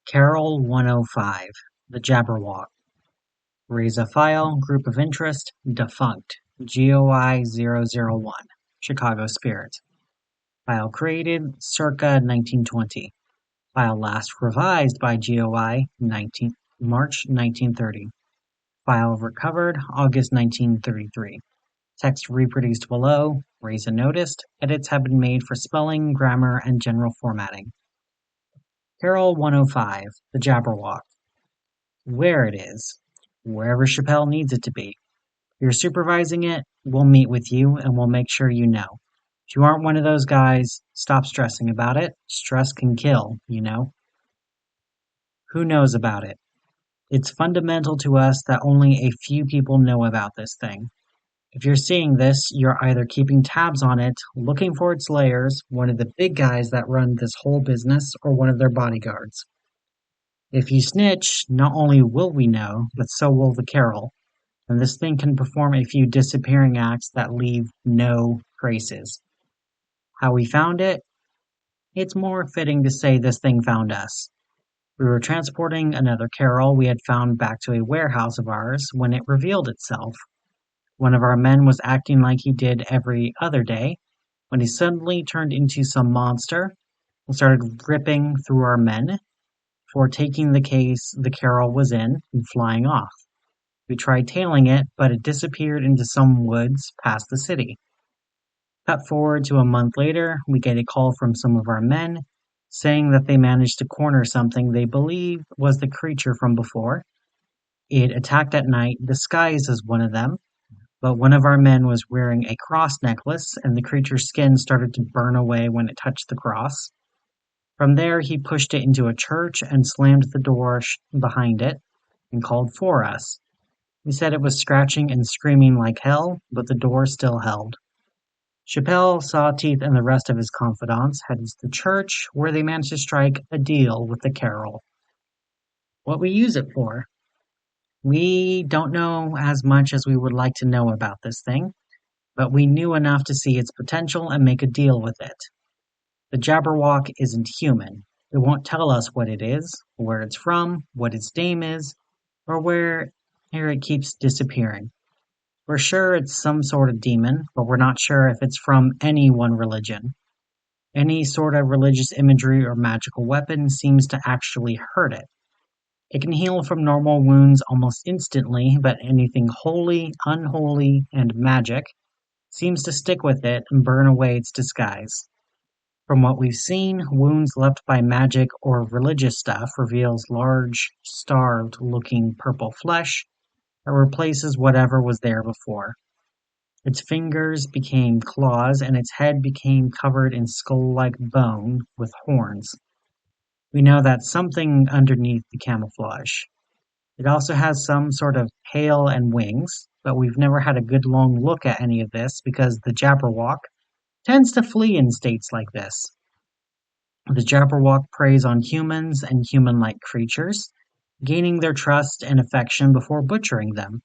Carroll-105, the Jabberwock. Raise a file, group of interest, defunct, GOI-001, Chicago Spirit. File created circa 1920. File last revised by GOI March 1930. File recovered August 1933. Text reproduced below. Raise a noticed. Edits have been made for spelling, grammar, and general formatting. Carroll-105, the Jabberwock. Where it is. Wherever Chappelle needs it to be. If you're supervising it, we'll meet with you and we'll make sure you know. If you aren't one of those guys, stop stressing about it. Stress can kill, you know. Who knows about it? It's fundamental to us that only a few people know about this thing. If you're seeing this, you're either keeping tabs on it, looking for its layers, one of the big guys that run this whole business, or one of their bodyguards. If you snitch, not only will we know, but so will the Carroll, and this thing can perform a few disappearing acts that leave no traces. How we found it? It's more fitting to say this thing found us. We were transporting another Carroll we had found back to a warehouse of ours when it revealed itself. One of our men was acting like he did every other day, when he suddenly turned into some monster and started ripping through our men for taking the case the Carroll was in and flying off. We tried tailing it, but it disappeared into some woods past the city. Cut forward to a month later, we get a call from some of our men saying that they managed to corner something they believe was the creature from before. It attacked at night, disguised as one of them, but one of our men was wearing a cross necklace and the creature's skin started to burn away when it touched the cross. From there, he pushed it into a church and slammed the door behind it and called for us. He said it was scratching and screaming like hell, but the door still held. Chappelle, Sawteeth, and the rest of his confidants headed to the church, where they managed to strike a deal with the Carroll. What we use it for? We don't know as much as we would like to know about this thing, but we knew enough to see its potential and make a deal with it. The Jabberwock isn't human. It won't tell us what it is, where it's from, what its name is, or where it keeps disappearing. We're sure it's some sort of demon, but we're not sure if it's from any one religion. Any sort of religious imagery or magical weapon seems to actually hurt it. It can heal from normal wounds almost instantly, but anything holy, unholy, and magic seems to stick with it and burn away its disguise. From what we've seen, wounds left by magic or religious stuff reveals large, starved-looking purple flesh that replaces whatever was there before. Its fingers became claws and its head became covered in skull-like bone with horns. We know that's something underneath the camouflage. It also has some sort of tail and wings, but we've never had a good long look at any of this because the Jabberwock tends to flee in states like this. The Jabberwock preys on humans and human-like creatures, gaining their trust and affection before butchering them.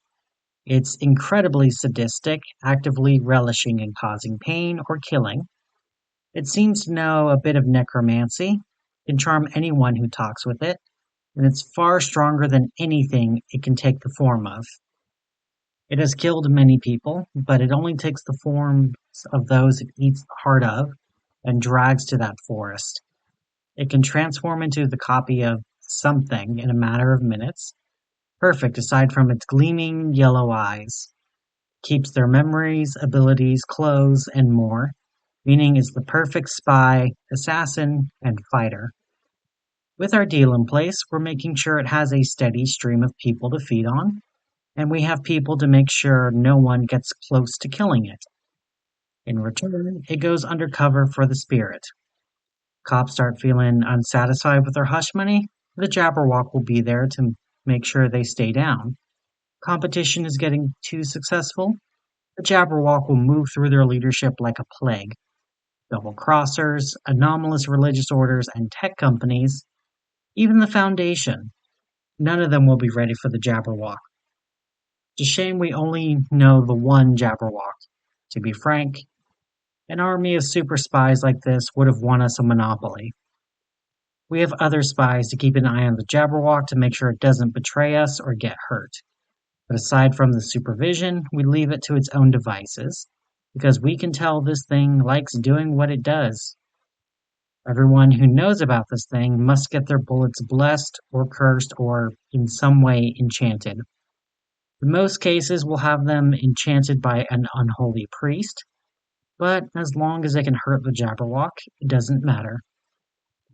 It's incredibly sadistic, actively relishing in causing pain or killing. It seems to know a bit of necromancy, can charm anyone who talks with it, and it's far stronger than anything it can take the form of. It has killed many people, but it only takes the forms of those it eats the heart of and drags to that forest. It can transform into the copy of something in a matter of minutes, perfect aside from its gleaming yellow eyes. Keeps their memories, abilities, clothes, and more, meaning it's the perfect spy, assassin, and fighter. With our deal in place, we're making sure it has a steady stream of people to feed on, and we have people to make sure no one gets close to killing it. In return, it goes undercover for the spirit. Cops start feeling unsatisfied with their hush money, the Jabberwock will be there to make sure they stay down. Competition is getting too successful, the Jabberwock will move through their leadership like a plague. Double-crossers, anomalous religious orders, and tech companies, even the Foundation, none of them will be ready for the Jabberwock. It's a shame we only know the one Jabberwock. To be frank, an army of super spies like this would have won us a monopoly. We have other spies to keep an eye on the Jabberwock to make sure it doesn't betray us or get hurt. But aside from the supervision, we leave it to its own devices, because we can tell this thing likes doing what it does. Everyone who knows about this thing must get their bullets blessed or cursed or in some way enchanted. In most cases, we'll have them enchanted by an unholy priest, but as long as it can hurt the Jabberwock, it doesn't matter.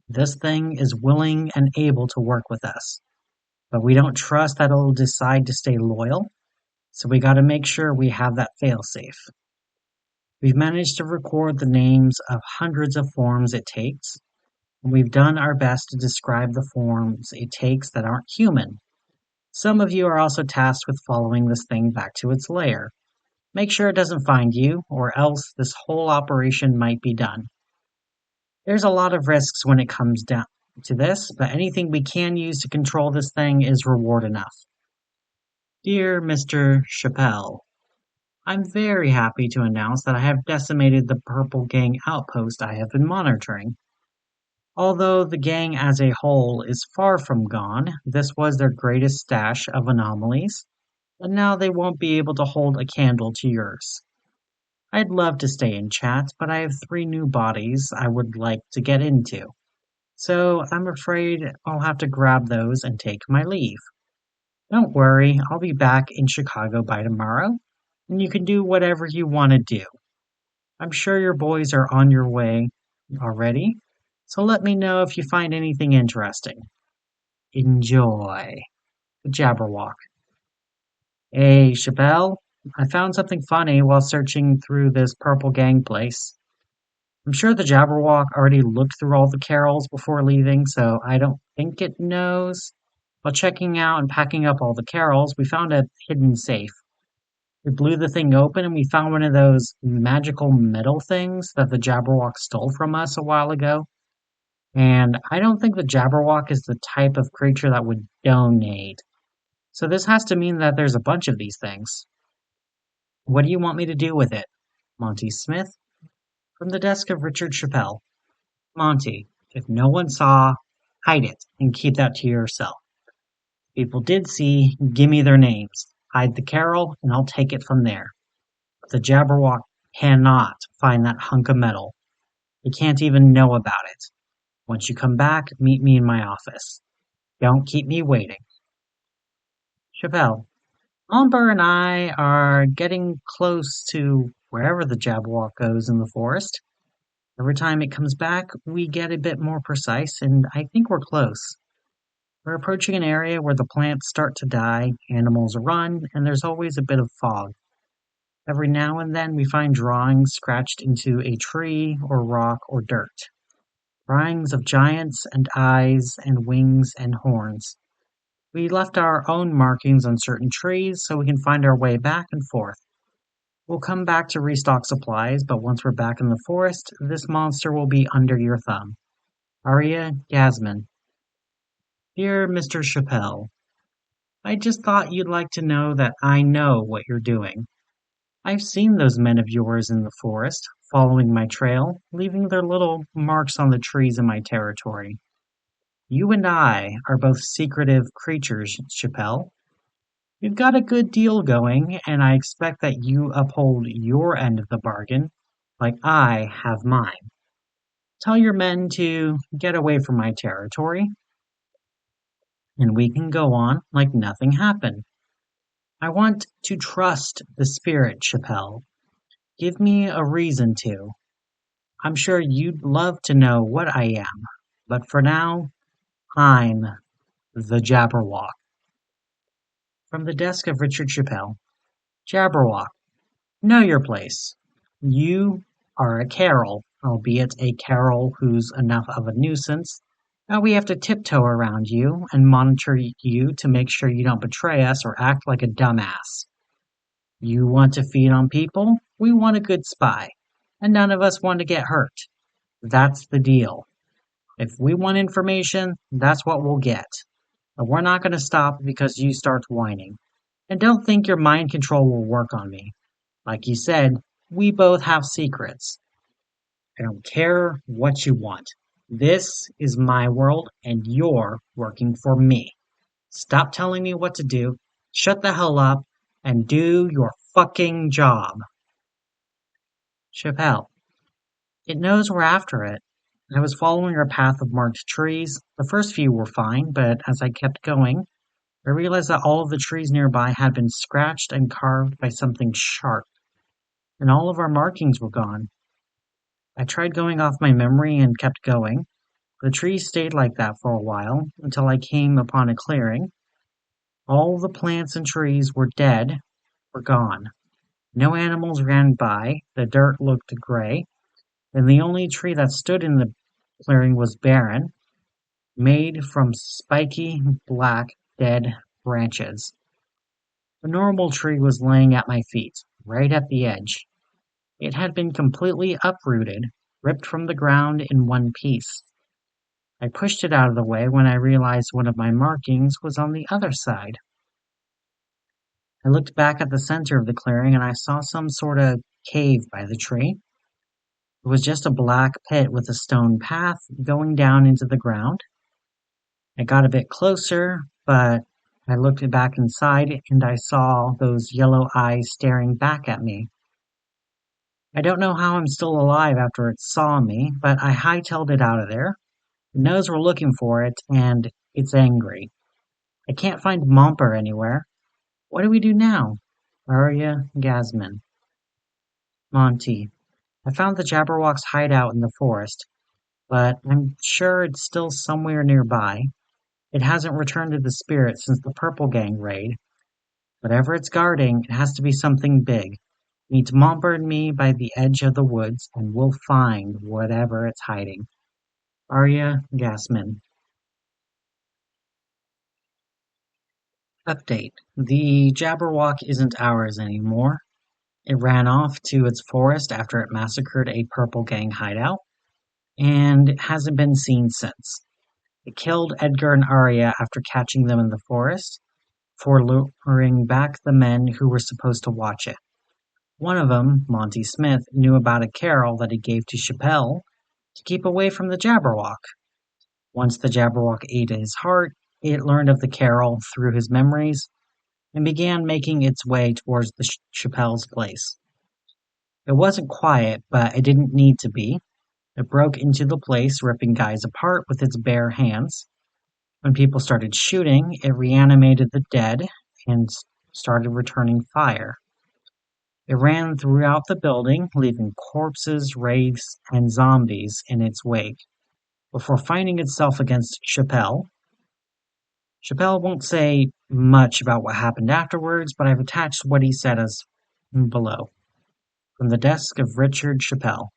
This thing is willing and able to work with us, but we don't trust that it'll decide to stay loyal, so we gotta make sure we have that failsafe. We've managed to record the names of hundreds of forms it takes, and we've done our best to describe the forms it takes that aren't human. Some of you are also tasked with following this thing back to its lair. Make sure it doesn't find you, or else this whole operation might be done. There's a lot of risks when it comes down to this, but anything we can use to control this thing is reward enough. Dear Mr. Chappelle, I'm very happy to announce that I have decimated the Purple Gang outpost I have been monitoring. Although the gang as a whole is far from gone, this was their greatest stash of anomalies, and now they won't be able to hold a candle to yours. I'd love to stay in chat, but I have 3 new bodies I would like to get into, so I'm afraid I'll have to grab those and take my leave. Don't worry, I'll be back in Chicago by tomorrow, and you can do whatever you want to do. I'm sure your boys are on your way already, so let me know if you find anything interesting. Enjoy. Jabberwock. Hey, Chappelle, I found something funny while searching through this Purple Gang place. I'm sure the Jabberwock already looked through all the Carrolls before leaving, so I don't think it knows. While checking out and packing up all the Carrolls, we found a hidden safe. We blew the thing open and we found one of those magical metal things that the Jabberwock stole from us a while ago. And I don't think the Jabberwock is the type of creature that would donate. So this has to mean that there's a bunch of these things. What do you want me to do with it? Monty Smith. From the desk of Richard Chappelle. Monty, if no one saw, hide it and keep that to yourself. People did see, give me their names. Hide the Carroll, and I'll take it from there. But the Jabberwock cannot find that hunk of metal. He can't even know about it. Once you come back, meet me in my office. Don't keep me waiting. Chappelle, Amber and I are getting close to wherever the Jabberwock goes in the forest. Every time it comes back, we get a bit more precise, and I think we're close. We're approaching an area where the plants start to die, animals run, and there's always a bit of fog. Every now and then we find drawings scratched into a tree or rock or dirt. Drawings of giants and eyes and wings and horns. We left our own markings on certain trees so we can find our way back and forth. We'll come back to restock supplies, but once we're back in the forest, this monster will be under your thumb. Aria Yasmin. Dear Mr. Chappelle, I just thought you'd like to know that I know what you're doing. I've seen those men of yours in the forest, following my trail, leaving their little marks on the trees in my territory. You and I are both secretive creatures, Chappelle. We've got a good deal going, and I expect that you uphold your end of the bargain, like I have mine. Tell your men to get away from my territory, and we can go on like nothing happened. I want to trust the spirit, Chappelle. Give me a reason to. I'm sure you'd love to know what I am, but for now, I'm the Jabberwock. From the desk of Richard Chappelle. Jabberwock, know your place. You are a Carroll, albeit a Carroll who's enough of a nuisance. Now we have to tiptoe around you and monitor you to make sure you don't betray us or act like a dumbass. You want to feed on people? We want a good spy. And none of us want to get hurt. That's the deal. If we want information, that's what we'll get. But we're not going to stop because you start whining. And don't think your mind control will work on me. Like you said, we both have secrets. I don't care what you want. This is my world, and you're working for me. Stop telling me what to do, shut the hell up, and do your fucking job. Chappelle. It knows we're after it. I was following our path of marked trees. The first few were fine, but as I kept going, I realized that all of the trees nearby had been scratched and carved by something sharp, and all of our markings were gone. I tried going off my memory and kept going. The trees stayed like that for a while, until I came upon a clearing. All the plants and trees were dead, were gone. No animals ran by, the dirt looked gray, and the only tree that stood in the clearing was barren, made from spiky, black, dead branches. A normal tree was laying at my feet, right at the edge. It had been completely uprooted, ripped from the ground in one piece. I pushed it out of the way when I realized one of my markings was on the other side. I looked back at the center of the clearing and I saw some sort of cave by the tree. It was just a black pit with a stone path going down into the ground. I got a bit closer, but I looked back inside and I saw those yellow eyes staring back at me. I don't know how I'm still alive after it saw me, but I hightailed it out of there. It knows we're looking for it, and it's angry. I can't find Momper anywhere. What do we do now? Arya Gasman. Monty. I found the Jabberwock's hideout in the forest, but I'm sure it's still somewhere nearby. It hasn't returned to the spirit since the Purple Gang raid. Whatever it's guarding, it has to be something big. Meet Momper and me by the edge of the woods, and we'll find whatever it's hiding. Arya Gasman. Update. The Jabberwock isn't ours anymore. It ran off to its forest after it massacred a Purple Gang hideout, and it hasn't been seen since. It killed Edgar and Arya after catching them in the forest for luring back the men who were supposed to watch it. One of them, Monty Smith, knew about a Carroll that he gave to Chappelle to keep away from the Jabberwock. Once the Jabberwock ate his heart, it learned of the Carroll through his memories and began making its way towards the Chappelle's place. It wasn't quiet, but it didn't need to be. It broke into the place, ripping guys apart with its bare hands. When people started shooting, it reanimated the dead and started returning fire. It ran throughout the building, leaving corpses, wraiths, and zombies in its wake, before finding itself against Chappelle. Chappelle won't say much about what happened afterwards, but I've attached what he said as below. From the desk of Richard Chappelle.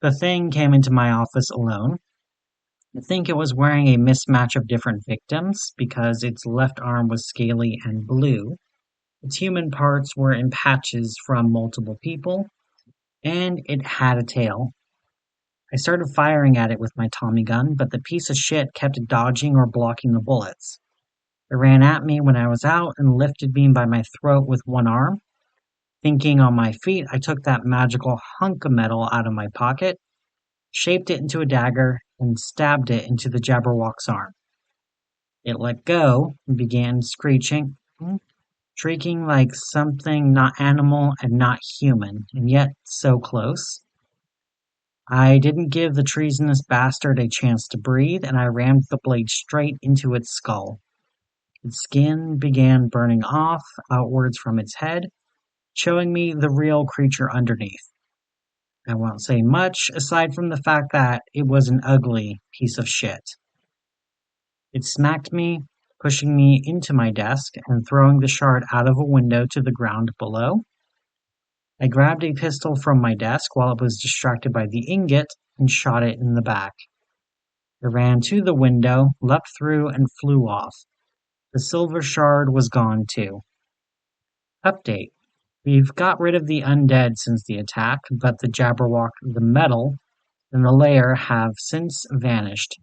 The thing came into my office alone. I think it was wearing a mismatch of different victims because its left arm was scaly and blue. Its human parts were in patches from multiple people, and it had a tail. I started firing at it with my Tommy gun, but the piece of shit kept dodging or blocking the bullets. It ran at me when I was out and lifted me by my throat with one arm. Thinking on my feet, I took that magical hunk of metal out of my pocket, shaped it into a dagger, and stabbed it into the Jabberwock's arm. It let go and began screeching, shrieking like something not animal and not human, and yet so close. I didn't give the treasonous bastard a chance to breathe, and I rammed the blade straight into its skull. Its skin began burning off outwards from its head, showing me the real creature underneath. I won't say much, aside from the fact that it was an ugly piece of shit. It smacked me, pushing me into my desk and throwing the shard out of a window to the ground below. I grabbed a pistol from my desk while it was distracted by the ingot and shot it in the back. It ran to the window, leapt through, and flew off. The silver shard was gone too. Update. We've got rid of the undead since the attack, but the Jabberwock, the metal, and the lair have since vanished.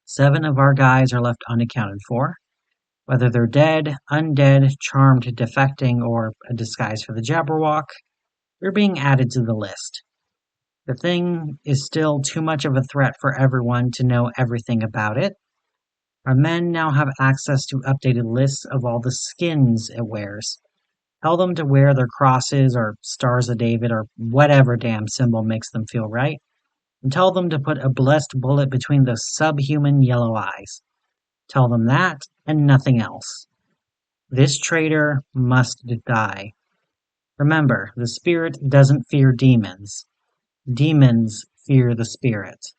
7 of our guys are left unaccounted for. Whether they're dead, undead, charmed, defecting, or a disguise for the Jabberwock, they're being added to the list. The thing is still too much of a threat for everyone to know everything about it. Our men now have access to updated lists of all the skins it wears. Tell them to wear their crosses or stars of David or whatever damn symbol makes them feel right. And tell them to put a blessed bullet between those subhuman yellow eyes. Tell them that and nothing else. This traitor must die. Remember, the spirit doesn't fear demons. Demons fear the spirit.